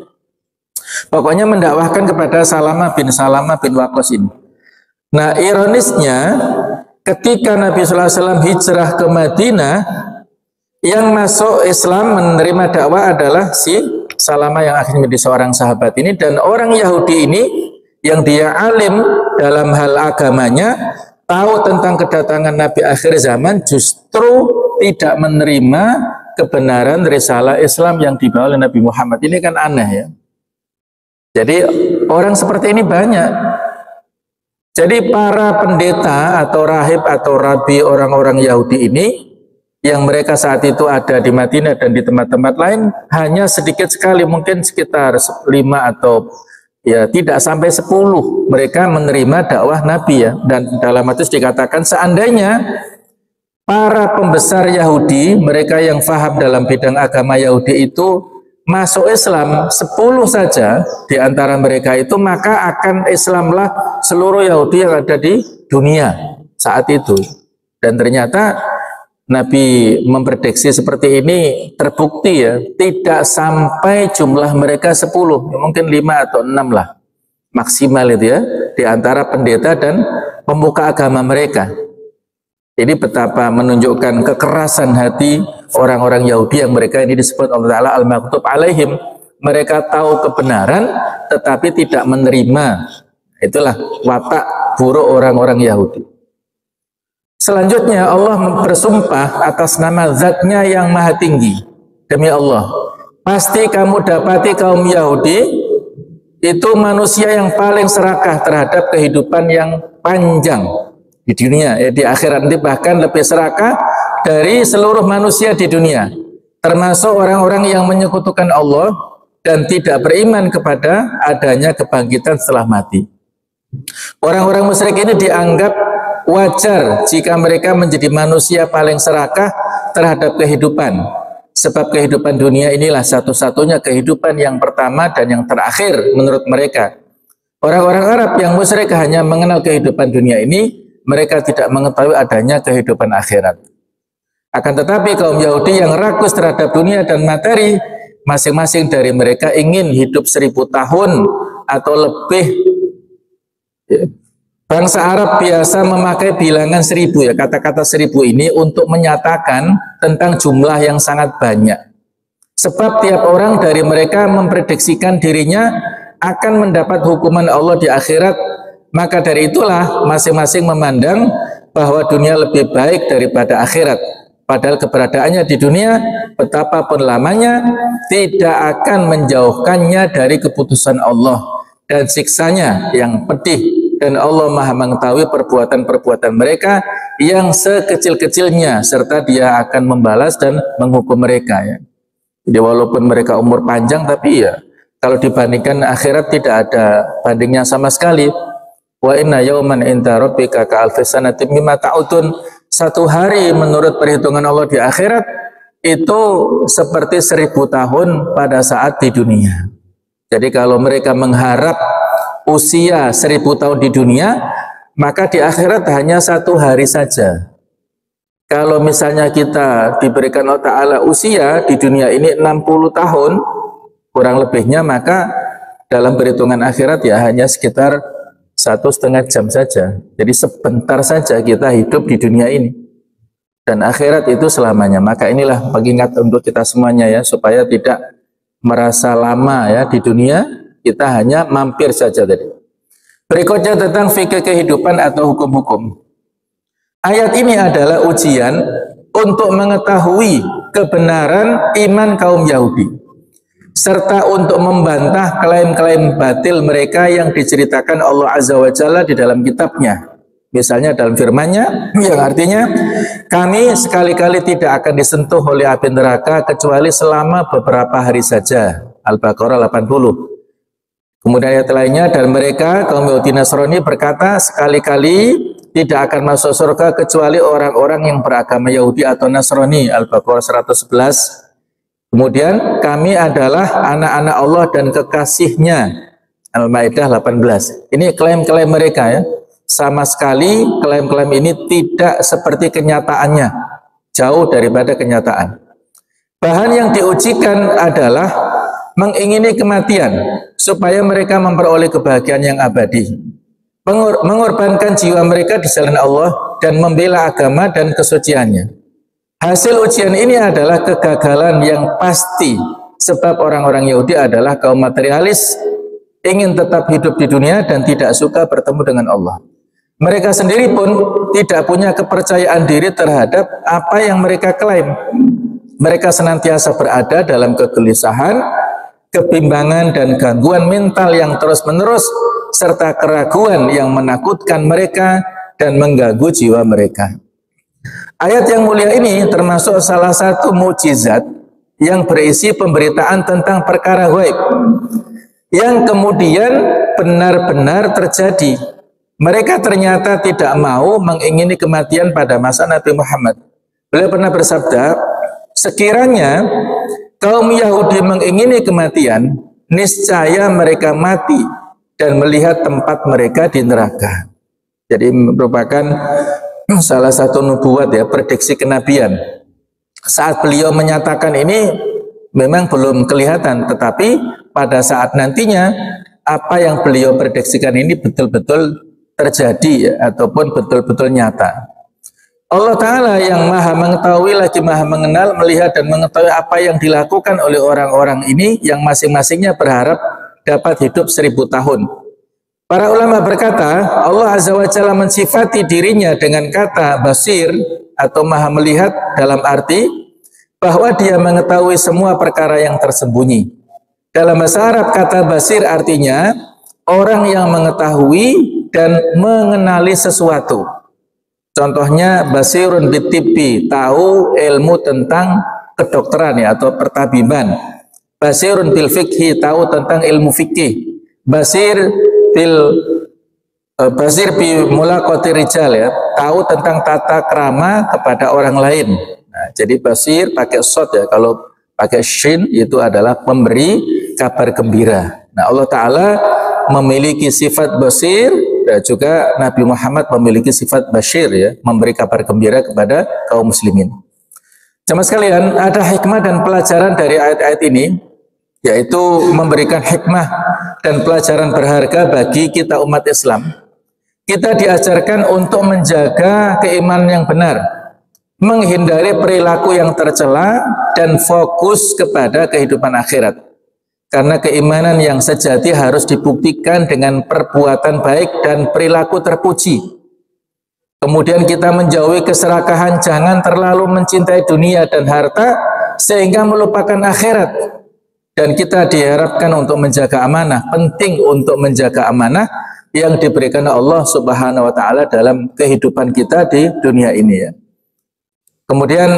Speaker 1: Pokoknya mendakwahkan kepada Salamah bin Waqqash ini. Nah, ironisnya ketika Nabi SAW hijrah ke Madinah, yang masuk Islam menerima dakwah adalah si Salamah yang akhirnya menjadi seorang sahabat ini, dan orang Yahudi ini yang dia alim dalam hal agamanya, tahu tentang kedatangan Nabi akhir zaman, justru tidak menerima kebenaran risalah Islam yang dibawa oleh Nabi Muhammad. Ini kan aneh ya. Jadi orang seperti ini banyak. Jadi para pendeta atau rahib atau rabi orang-orang Yahudi ini yang mereka saat itu ada di Madinah dan di tempat-tempat lain hanya sedikit sekali, mungkin sekitar 5 atau ya tidak sampai 10 mereka menerima dakwah Nabi ya. Dan dalam hadis dikatakan seandainya para pembesar Yahudi, mereka yang faham dalam bidang agama Yahudi itu masuk Islam 10 saja di antara mereka itu, maka akan Islamlah seluruh Yahudi yang ada di dunia saat itu. Dan ternyata Nabi memprediksi seperti ini terbukti ya, tidak sampai jumlah mereka 10, mungkin 5 atau 6 lah. maksimal itu ya, di antara pendeta dan pemuka agama mereka. Jadi betapa menunjukkan kekerasan hati orang-orang Yahudi yang mereka ini disebut Allah Ta'ala al-maghdub alaihim. Mereka tahu kebenaran tetapi tidak menerima. Itulah watak buruk orang-orang Yahudi. Selanjutnya Allah bersumpah atas nama zatnya yang maha tinggi. Demi Allah, pasti kamu dapati kaum Yahudi itu manusia yang paling serakah terhadap kehidupan yang panjang di dunia, ya, di akhirat nanti bahkan lebih serakah dari seluruh manusia di dunia, termasuk orang-orang yang menyekutukan Allah dan tidak beriman kepada adanya kebangkitan setelah mati. Orang-orang musyrik ini dianggap wajar jika mereka menjadi manusia paling serakah terhadap kehidupan, sebab kehidupan dunia inilah satu-satunya kehidupan yang pertama dan yang terakhir menurut mereka. Orang-orang Arab yang musyrik hanya mengenal kehidupan dunia ini, mereka tidak mengetahui adanya kehidupan akhirat. Akan tetapi kaum Yahudi yang rakus terhadap dunia dan materi, masing-masing dari mereka ingin hidup 1000 tahun atau lebih. Bangsa Arab biasa memakai bilangan 1000 ya, kata-kata 1000 ini untuk menyatakan tentang jumlah yang sangat banyak. Sebab tiap orang dari mereka memprediksikan dirinya akan mendapat hukuman Allah di akhirat. Maka dari itulah masing-masing memandang bahwa dunia lebih baik daripada akhirat. Padahal keberadaannya di dunia betapapun lamanya tidak akan menjauhkannya dari keputusan Allah dan siksanya yang pedih. Dan Allah maha mengetahui perbuatan-perbuatan mereka yang sekecil-kecilnya, serta Dia akan membalas dan menghukum mereka, ya. Jadi walaupun mereka umur panjang, tapi ya kalau dibandingkan akhirat tidak ada bandingnya sama sekali. Wa inna yauman inda rabbika ka alfi sanatin mimma ta'udun. Satu hari menurut perhitungan Allah di akhirat itu seperti 1000 tahun pada saat di dunia. Jadi kalau mereka mengharap usia 1000 tahun di dunia, maka di akhirat hanya 1 hari saja. Kalau misalnya kita diberikan Allah Ta'ala usia di dunia ini 60 tahun kurang lebihnya, maka dalam perhitungan akhirat ya hanya sekitar 1,5 jam saja. Jadi sebentar saja kita hidup di dunia ini, dan akhirat itu selamanya. Maka inilah pengingat untuk kita semuanya ya, supaya tidak merasa lama ya di dunia, kita hanya mampir saja tadi. Berikutnya tentang fikih kehidupan atau hukum-hukum. Ayat ini adalah ujian untuk mengetahui kebenaran iman kaum Yahudi, serta untuk membantah klaim-klaim batil mereka yang diceritakan Allah Azza wa Jalla di dalam kitabnya. Misalnya dalam firman-Nya yang artinya, kami sekali-kali tidak akan disentuh oleh api neraka kecuali selama beberapa hari saja. Al-Baqarah 80. Kemudian ayat lainnya, dan mereka kaum Yahudi Nasrani berkata, sekali-kali tidak akan masuk surga kecuali orang-orang yang beragama Yahudi atau Nasrani. Al-Baqarah 111. Kemudian kami adalah anak-anak Allah dan kekasihnya. Al-Maidah 18. Ini klaim-klaim mereka ya. Sama sekali klaim-klaim ini tidak seperti kenyataannya. Jauh daripada kenyataan. Bahan yang diujikan adalah mengingini kematian supaya mereka memperoleh kebahagiaan yang abadi. Mengorbankan jiwa mereka di jalan Allah dan membela agama dan kesuciannya. Hasil ujian ini adalah kegagalan yang pasti, sebab orang-orang Yahudi adalah kaum materialis, ingin tetap hidup di dunia dan tidak suka bertemu dengan Allah. Mereka sendiri pun tidak punya kepercayaan diri terhadap apa yang mereka klaim. Mereka senantiasa berada dalam kegelisahan, kebimbangan dan gangguan mental yang terus-menerus, serta keraguan yang menakutkan mereka dan mengganggu jiwa mereka. Ayat yang mulia ini termasuk salah satu mukjizat yang berisi pemberitaan tentang perkara gaib yang kemudian benar-benar terjadi. Mereka ternyata tidak mau mengingini kematian pada masa Nabi Muhammad. Beliau pernah bersabda, sekiranya kaum Yahudi mengingini kematian, niscaya mereka mati dan melihat tempat mereka di neraka. Jadi merupakan salah satu nubuat ya, prediksi kenabian. Saat beliau menyatakan ini memang belum kelihatan, tetapi pada saat nantinya apa yang beliau prediksikan ini betul-betul terjadi ya, ataupun betul-betul nyata. Allah Ta'ala yang maha mengetahui lagi maha mengenal, melihat dan mengetahui apa yang dilakukan oleh orang-orang ini yang masing-masingnya berharap dapat hidup 1000 tahun. Para ulama berkata, Allah Azza wa Jalla mensifati dirinya dengan kata basir atau maha melihat dalam arti bahwa dia mengetahui semua perkara yang tersembunyi. Dalam bahasa Arab kata basir artinya orang yang mengetahui dan mengenali sesuatu. Contohnya basirun bitibbi, tahu ilmu tentang kedokteran ya, atau pertabiban. Basirun bil fikhi, tahu tentang ilmu fikih. Basir bi mulaqati rijal ya, tahu tentang tata krama kepada orang lain. Nah, jadi basir pakai shad ya, kalau pakai shin itu adalah pemberi kabar gembira. Nah, Allah Ta'ala memiliki sifat basir dan juga Nabi Muhammad memiliki sifat basyir ya, memberi kabar gembira kepada kaum muslimin. Jemaah sekalian, ada hikmah dan pelajaran dari ayat-ayat ini, yaitu memberikan hikmah dan pelajaran berharga bagi kita umat Islam. Kita diajarkan untuk menjaga keimanan yang benar, menghindari perilaku yang tercela dan fokus kepada kehidupan akhirat. Karena keimanan yang sejati harus dibuktikan dengan perbuatan baik dan perilaku terpuji. Kemudian kita menjauhi keserakahan, jangan terlalu mencintai dunia dan harta sehingga melupakan akhirat. Dan kita diharapkan untuk menjaga amanah, penting untuk menjaga amanah yang diberikan Allah Subhanahu wa Ta'ala dalam kehidupan kita di dunia ini ya. Kemudian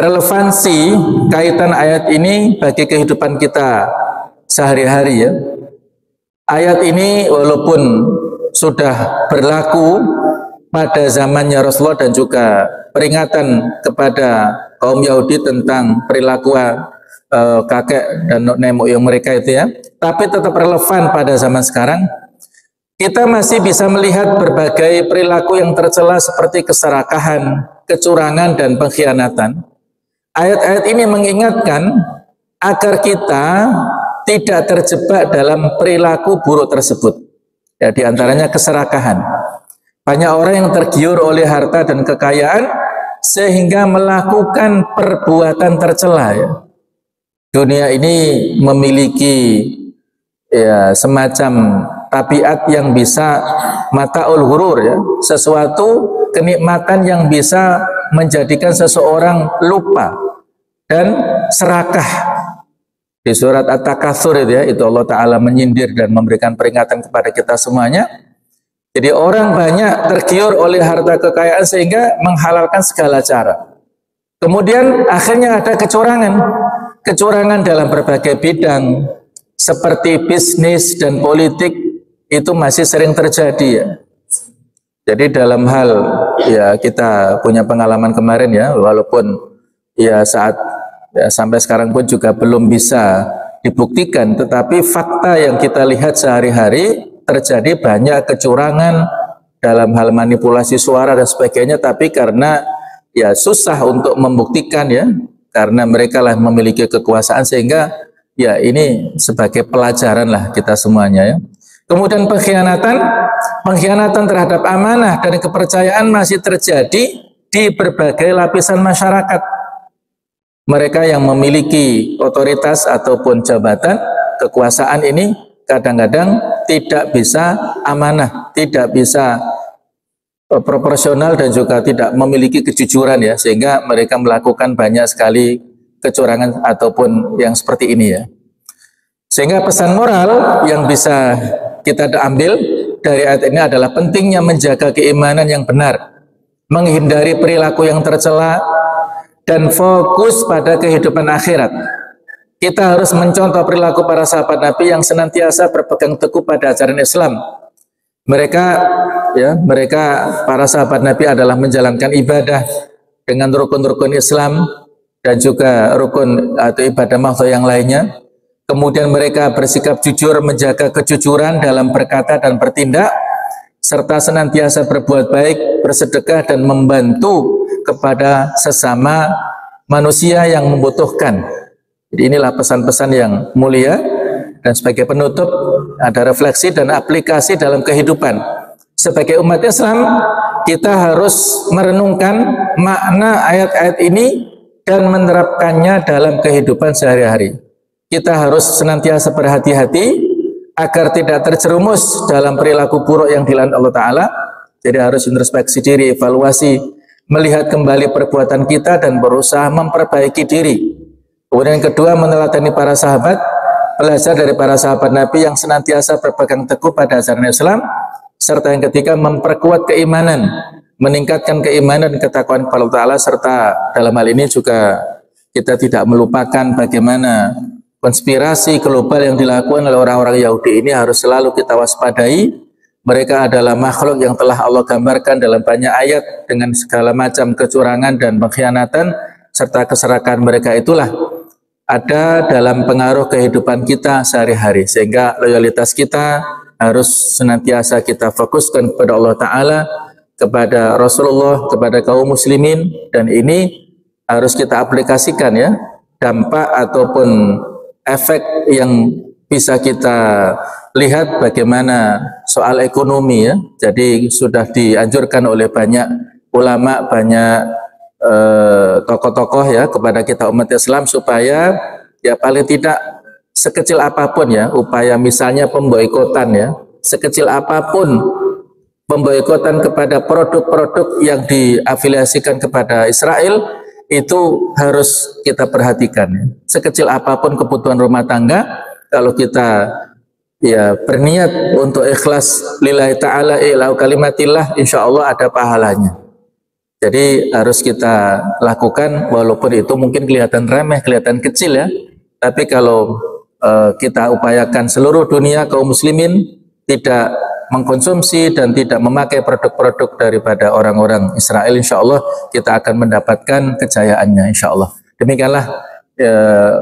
Speaker 1: relevansi kaitan ayat ini bagi kehidupan kita sehari-hari ya. Ayat ini walaupun sudah berlaku pada zamannya Rasulullah dan juga peringatan kepada kaum Yahudi tentang perilaku kakek dan nenek moyang mereka itu ya, tapi tetap relevan pada zaman sekarang. Kita masih bisa melihat berbagai perilaku yang tercela seperti keserakahan, kecurangan dan pengkhianatan. Ayat-ayat ini mengingatkan agar kita tidak terjebak dalam perilaku buruk tersebut. Ya, di antaranya keserakahan. Banyak orang yang tergiur oleh harta dan kekayaan sehingga melakukan perbuatan tercela ya. Dunia ini memiliki ya semacam tabiat yang bisa mataul ghurur ya, sesuatu kenikmatan yang bisa menjadikan seseorang lupa dan serakah. Di surat At-Takatsur itu ya, itu Allah Ta'ala menyindir dan memberikan peringatan kepada kita semuanya. Jadi orang banyak tergiur oleh harta kekayaan sehingga menghalalkan segala cara. Kemudian akhirnya ada kecurangan. Kecurangan dalam berbagai bidang seperti bisnis dan politik itu masih sering terjadi ya. Jadi dalam hal ya kita punya pengalaman kemarin ya, walaupun ya ya, sampai sekarang pun juga belum bisa dibuktikan, tetapi fakta yang kita lihat sehari-hari terjadi banyak kecurangan dalam hal manipulasi suara dan sebagainya, tapi karena ya susah untuk membuktikan ya, karena mereka lah memiliki kekuasaan sehingga ya ini sebagai pelajaran lah kita semuanya ya. Kemudian pengkhianatan terhadap amanah dan kepercayaan masih terjadi di berbagai lapisan masyarakat. Mereka yang memiliki otoritas ataupun jabatan kekuasaan ini kadang-kadang tidak bisa amanah, tidak bisa proporsional dan juga tidak memiliki kejujuran ya, sehingga mereka melakukan banyak sekali kecurangan ataupun yang seperti ini ya. Sehingga pesan moral yang bisa kita ambil dari ayat ini adalah pentingnya menjaga keimanan yang benar, menghindari perilaku yang tercela, dan fokus pada kehidupan akhirat. Kita harus mencontoh perilaku para sahabat Nabi yang senantiasa berpegang teguh pada ajaran Islam. Mereka para sahabat Nabi adalah menjalankan ibadah dengan rukun-rukun Islam dan juga rukun atau ibadah makhluk yang lainnya. Kemudian mereka bersikap jujur, menjaga kejujuran dalam berkata dan bertindak, serta senantiasa berbuat baik, bersedekah dan membantu kepada sesama manusia yang membutuhkan. Jadi inilah pesan-pesan yang mulia Dan sebagai penutup, ada refleksi dan aplikasi dalam kehidupan. Sebagai umat Islam, kita harus merenungkan makna ayat-ayat ini dan menerapkannya dalam kehidupan sehari-hari. Kita harus senantiasa berhati-hati agar tidak terjerumus dalam perilaku buruk yang dilarang Allah Ta'ala. Jadi harus introspeksi diri, evaluasi, melihat kembali perbuatan kita dan berusaha memperbaiki diri. Kemudian yang kedua, meneladani para sahabat, belajar dari para sahabat Nabi yang senantiasa berpegang teguh pada ajaran Islam, serta yang ketiga memperkuat keimanan, meningkatkan keimanan dan ketakwaan kepada Allah Ta'ala, serta dalam hal ini juga kita tidak melupakan bagaimana konspirasi global yang dilakukan oleh orang-orang Yahudi ini harus selalu kita waspadai. Mereka adalah makhluk yang telah Allah gambarkan dalam banyak ayat dengan segala macam kecurangan dan pengkhianatan, serta keserakahan mereka itulah ada dalam pengaruh kehidupan kita sehari-hari, sehingga loyalitas kita harus senantiasa kita fokuskan kepada Allah Ta'ala, kepada Rasulullah, kepada kaum muslimin, dan ini harus kita aplikasikan ya, dampak ataupun efek yang bisa kita lihat bagaimana soal ekonomi ya. Jadi sudah dianjurkan oleh banyak ulama, banyak tokoh-tokoh ya kepada kita umat Islam supaya ya paling tidak sekecil apapun ya upaya misalnya pemboikotan ya, sekecil apapun pemboikotan kepada produk-produk yang diafiliasikan kepada Israel itu harus kita perhatikan ya. Sekecil apapun kebutuhan rumah tangga, kalau kita ya berniat untuk ikhlas lillahi ta'ala ilau kalimatillah, insya Allah ada pahalanya. Jadi harus kita lakukan walaupun itu mungkin kelihatan remeh, kelihatan kecil ya. Tapi kalau kita upayakan seluruh dunia kaum muslimin tidak mengkonsumsi dan tidak memakai produk-produk daripada orang-orang Israel, insya Allah kita akan mendapatkan kejayaannya insya Allah. Demikianlah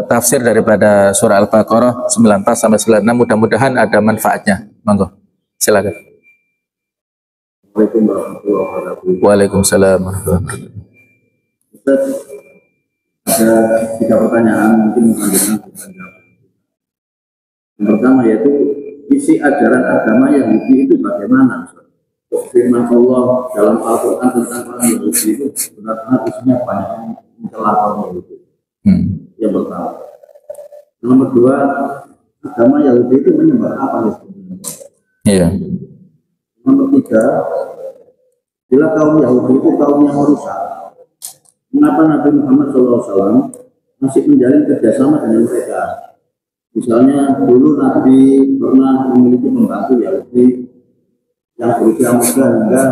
Speaker 1: tafsir daripada surah Al-Baqarah 94 sampai 96. Mudah-mudahan ada manfaatnya. Monggo, silakan. Waalaikumsalam warahmatullahi wabarakatuh.
Speaker 2: Ustaz, ada 3 pertanyaan mungkin mengambilkan pertanyaan. Yang pertama yaitu isi ajaran agama Yahudi itu bagaimana? Firman Allah dalam Al-Quran tentang orang Yahudi itu benar-benar isinya banyak yang mencela kaum Yahudi. Yang pertama. Nomor 2, agama Yahudi itu menyembah apa ya sebenarnya?
Speaker 1: Iya.
Speaker 2: Nomor 3, bila kaum Yahudi itu kaum yang merusak, mengapa Nabi Muhammad SAW masih menjalin kerjasama dengan mereka? Misalnya dulu Nabi pernah memiliki pembantu Yahudi yang berusia muda hingga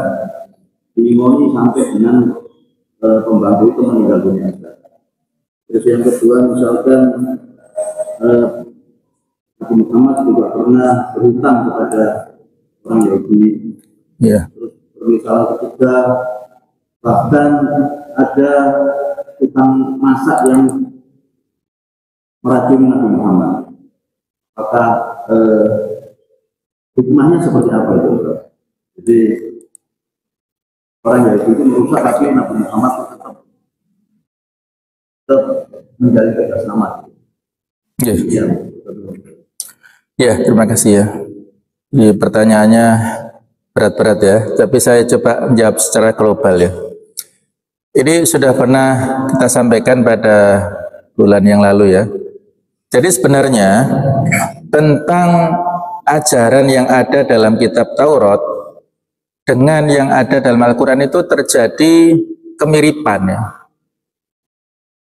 Speaker 2: diimoni sampai dengan pembantu itu meninggal dunia. Terus yang kedua, misalkan Nabi Muhammad juga pernah berhutang kepada orang Yahudi.
Speaker 1: Yeah.
Speaker 2: Terus misalnya ketiga, bahkan ada tukang masak yang meracuni Nabi Muhammad. Maka hikmahnya seperti apa itu? Jadi orang Yahudi itu merusak, tapi Nabi Muhammad tetap menjalin kerjasama.
Speaker 1: Ya. Ya, terima kasih ya. Ini pertanyaannya berat-berat ya, tapi saya coba menjawab secara global ya. Ini sudah pernah kita sampaikan pada bulan yang lalu ya. Jadi sebenarnya tentang ajaran yang ada dalam kitab Taurat dengan yang ada dalam Al-Quran itu terjadi kemiripan ya.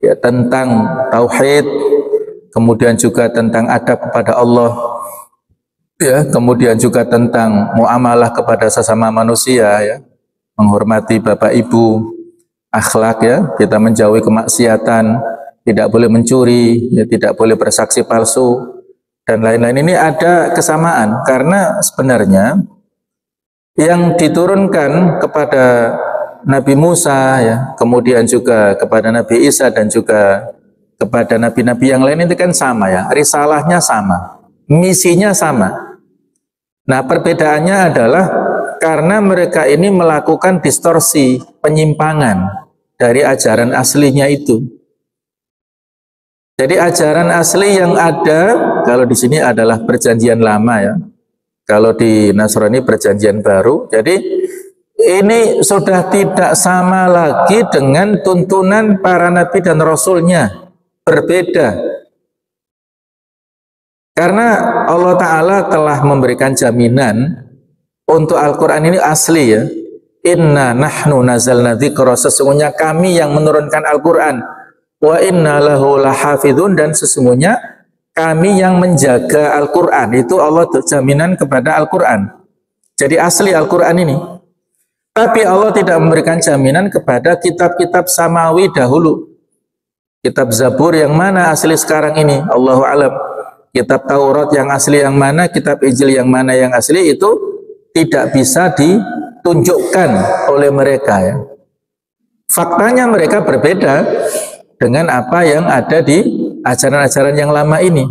Speaker 1: Ya, tentang tauhid, kemudian juga tentang adab kepada Allah, ya, kemudian juga tentang muamalah kepada sesama manusia, ya, menghormati bapak ibu, akhlak, ya, kita menjauhi kemaksiatan, tidak boleh mencuri, ya, tidak boleh bersaksi palsu, dan lain-lain. Ini ada kesamaan karena sebenarnya yang diturunkan kepada Nabi Musa, ya, kemudian juga kepada Nabi Isa dan juga kepada nabi-nabi yang lain itu kan sama ya, risalahnya sama, misinya sama. Nah, perbedaannya adalah karena mereka ini melakukan distorsi, penyimpangan dari ajaran aslinya itu. Jadi ajaran asli yang ada kalau di sini adalah perjanjian lama ya. Kalau di Nasrani perjanjian baru. Jadi ini sudah tidak sama lagi dengan tuntunan para nabi dan rasulnya. Berbeda. Karena Allah Ta'ala telah memberikan jaminan untuk Al-Quran ini asli ya. Inna nahnu nazalna dzikra, sesungguhnya kami yang menurunkan Al-Quran. Wa inna lahu lahafidun, dan sesungguhnya kami yang menjaga Al-Quran. Itu Allah jaminan kepada Al-Quran. Jadi asli Al-Quran ini. Tapi Allah tidak memberikan jaminan kepada kitab-kitab samawi dahulu. Kitab Zabur yang mana asli sekarang ini? Allahu a'lam. Kitab Taurat yang asli yang mana, kitab Injil yang mana yang asli, itu tidak bisa ditunjukkan oleh mereka ya. Faktanya mereka berbeda dengan apa yang ada di ajaran-ajaran yang lama ini.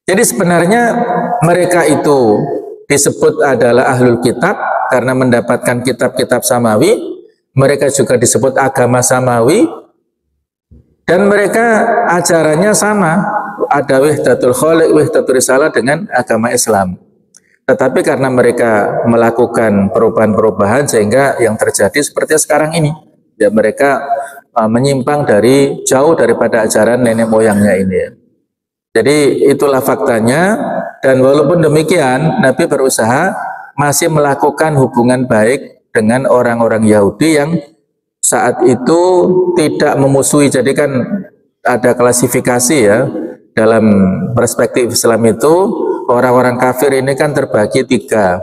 Speaker 1: Jadi sebenarnya mereka itu disebut adalah ahlul kitab karena mendapatkan kitab-kitab samawi. Mereka juga disebut agama samawi, dan mereka ajarannya sama. Ada wahdatul khaliq, wahdatul risalah dengan agama Islam. Tetapi karena mereka melakukan perubahan-perubahan sehingga yang terjadi seperti sekarang ini. Ya, mereka menyimpang jauh daripada ajaran nenek moyangnya ini. Jadi itulah faktanya, dan walaupun demikian Nabi berusaha masih melakukan hubungan baik dengan orang-orang Yahudi yang saat itu tidak memusuhi. Jadi kan ada klasifikasi ya. Dalam perspektif Islam itu, orang-orang kafir ini kan terbagi 3.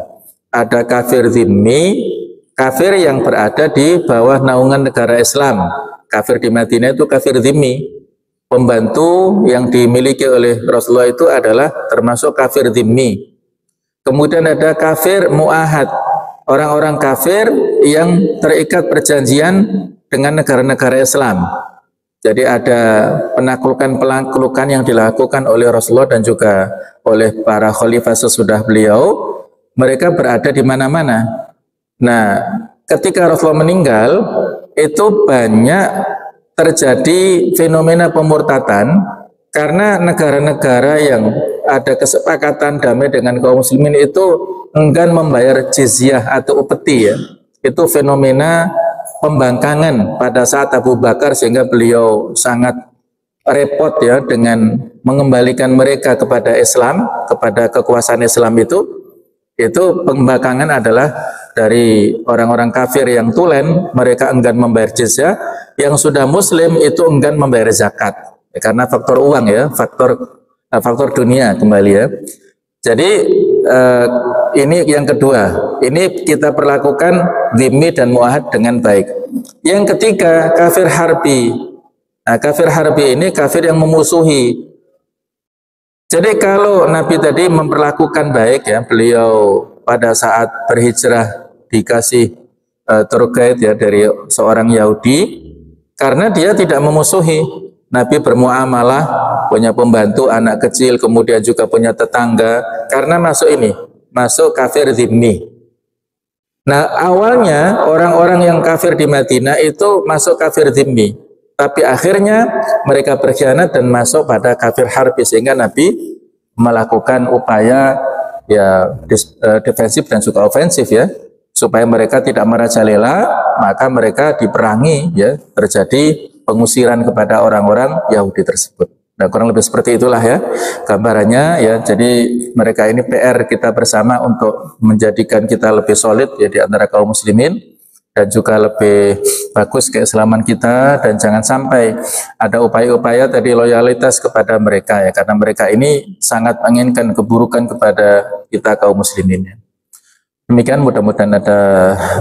Speaker 1: Ada kafir dhimmi, kafir yang berada di bawah naungan negara Islam. Kafir di Madinah itu kafir dhimmi. Pembantu yang dimiliki oleh Rasulullah itu adalah termasuk kafir dhimmi. Kemudian ada kafir mu'ahad, orang-orang kafir yang terikat perjanjian dengan negara-negara Islam. Jadi ada penaklukan yang dilakukan oleh Rasulullah dan juga oleh para khalifah sesudah beliau. Mereka berada di mana-mana. Nah, ketika Rasulullah meninggal, itu banyak terjadi fenomena pemurtatan karena negara-negara yang ada kesepakatan damai dengan kaum muslimin itu enggan membayar jizyah atau upeti ya. Itu fenomena pembangkangan pada saat Abu Bakar, sehingga beliau sangat repot ya dengan mengembalikan mereka kepada Islam, kepada kekuasaan Islam. Itu pembangkangan adalah dari orang-orang kafir yang tulen, mereka enggan membayar jizyah. Yang sudah muslim itu enggan membayar zakat ya, karena faktor uang ya, faktor dunia kembali ya. Jadi ini yang kedua, ini kita perlakukan dhimmi dan mu'ahad dengan baik. Yang ketiga, kafir harbi. Nah, kafir harbi ini kafir yang memusuhi. Jadi kalau Nabi tadi memperlakukan baik ya, beliau pada saat berhijrah dikasih tour guide ya dari seorang Yahudi, karena dia tidak memusuhi. Nabi bermuamalah, punya pembantu, anak kecil, kemudian juga punya tetangga, karena masuk kafir dhimmi. Nah, awalnya orang-orang yang kafir di Madinah itu masuk kafir dhimmi, tapi akhirnya mereka berkhianat dan masuk pada kafir harbi, sehingga Nabi melakukan upaya ya defensif dan juga ofensif ya, supaya mereka tidak merajalela, maka mereka diperangi ya, terjadi pengusiran kepada orang-orang Yahudi tersebut. Nah, kurang lebih seperti itulah ya gambarannya ya. Jadi mereka ini PR kita bersama untuk menjadikan kita lebih solid ya di antara kaum muslimin, dan juga lebih bagus keislaman kita, dan jangan sampai ada upaya-upaya tadi loyalitas kepada mereka ya, karena mereka ini sangat menginginkan keburukan kepada kita kaum muslimin ya. Demikian, mudah-mudahan ada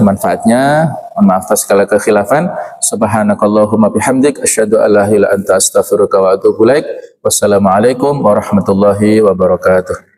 Speaker 1: manfaatnya. Mohon maaf atas segala kekhilafan. Subhanakallahumma bihamdik asyhadu an la ilaha illa anta astaghfiruka wa atubu ilaik. Wassalamualaikum warahmatullahi wabarakatuh.